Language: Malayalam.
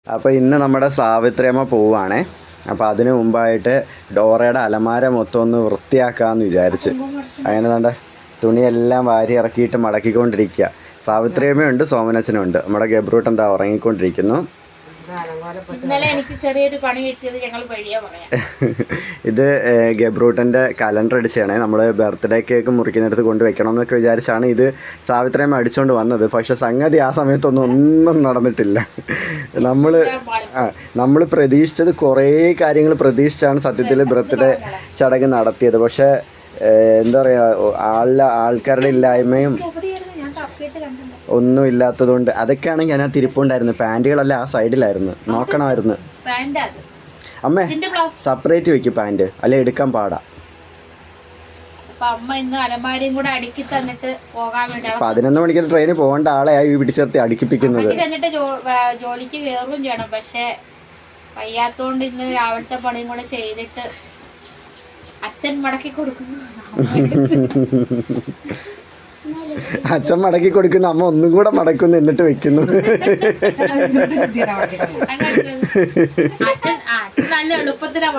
അപ്പോൾ ഇന്ന് നമ്മുടെ സാവിത്രിയമ്മ പോവുകയാണേ. അപ്പോൾ അതിന് മുമ്പായിട്ട് ഡോറയുടെ അലമാര മൊത്തം ഒന്ന് വൃത്തിയാക്കാമെന്ന് വിചാരിച്ച്. അങ്ങനെ വേണ്ട തുണിയെല്ലാം വാരി ഇറക്കിയിട്ട് മടക്കിക്കൊണ്ടിരിക്കുക. സാവിത്രിയമ്മയുണ്ട്, സോമനച്ചനുണ്ട്. നമ്മുടെ ഗബ്രൂട്ട് എന്താ ഉറങ്ങിക്കൊണ്ടിരിക്കുന്നു. ഇന്നലെ എനിക്ക് ചെറിയൊരു പണി കിട്ടിയത് ഞങ്ങൾ വഴിയാ പറയാം. ഇത് ഗബ്രൂട്ടൻ്റെ കലണ്ടർ അടിച്ചാണ്. നമ്മൾ ബർത്ത്ഡേ കേക്ക് മുറിക്കുന്നിടത്ത് കൊണ്ട് വെക്കണം എന്നൊക്കെ വിചാരിച്ചാണ് ഇത് സാവിത്രിയമ്മ അടിച്ചുകൊണ്ട് വന്നത്. പക്ഷെ സംഗതി ആ സമയത്തൊന്നും നടന്നിട്ടില്ല. നമ്മൾ പ്രതീക്ഷിച്ചത് കുറേ കാര്യങ്ങൾ പ്രതീക്ഷിച്ചാണ് സത്യത്തിൽ ബർത്ത്ഡേ ചടങ്ങ് നടത്തിയത്. പക്ഷേ എന്താ പറയുക, ആൾക്കാരുടെ ഇല്ലായ്മയും ഒന്നും ഇല്ലാത്തതുകൊണ്ട് അതൊക്കെയാണെങ്കിൽ അതിനകത്ത് ഇരിപ്പുണ്ടായിരുന്നു. പാൻറ്റുകളെല്ലാം ആ സൈഡിലായിരുന്നു, നോക്കണമായിരുന്നു. അമ്മേ സെപ്പറേറ്റ് വെക്കും പാൻറ്റ്, അല്ലെ എടുക്കാൻ പാടാ. അമ്മ ഇന്ന് അലമാരയും കൂടെ അടുക്കി തന്നിട്ട് പോകാൻ വേണ്ടി 11 മണിക്ക് ട്രെയിനിൽ പോകേണ്ട ആളെയായി പിടിച്ചേർത്തി അടുക്കിപ്പിക്കുന്നത്. എന്നിട്ട് ജോലിക്ക് കയറുകയും ചെയ്യണം. പക്ഷെ വയ്യാത്തോണ്ട് ഇന്ന് രാവിലത്തെ പണിയും കൂടെ ചെയ്തിട്ട് അച്ഛൻ മടക്കി കൊടുക്കുന്നു. അച്ഛൻ മടക്കി കൊടുക്കുന്നു, അമ്മ ഒന്നും കൂടെ മടക്കുന്നു, എന്നിട്ട് വെക്കുന്നു. അച്ഛൻ നല്ല എളുപ്പത്തിലാണ്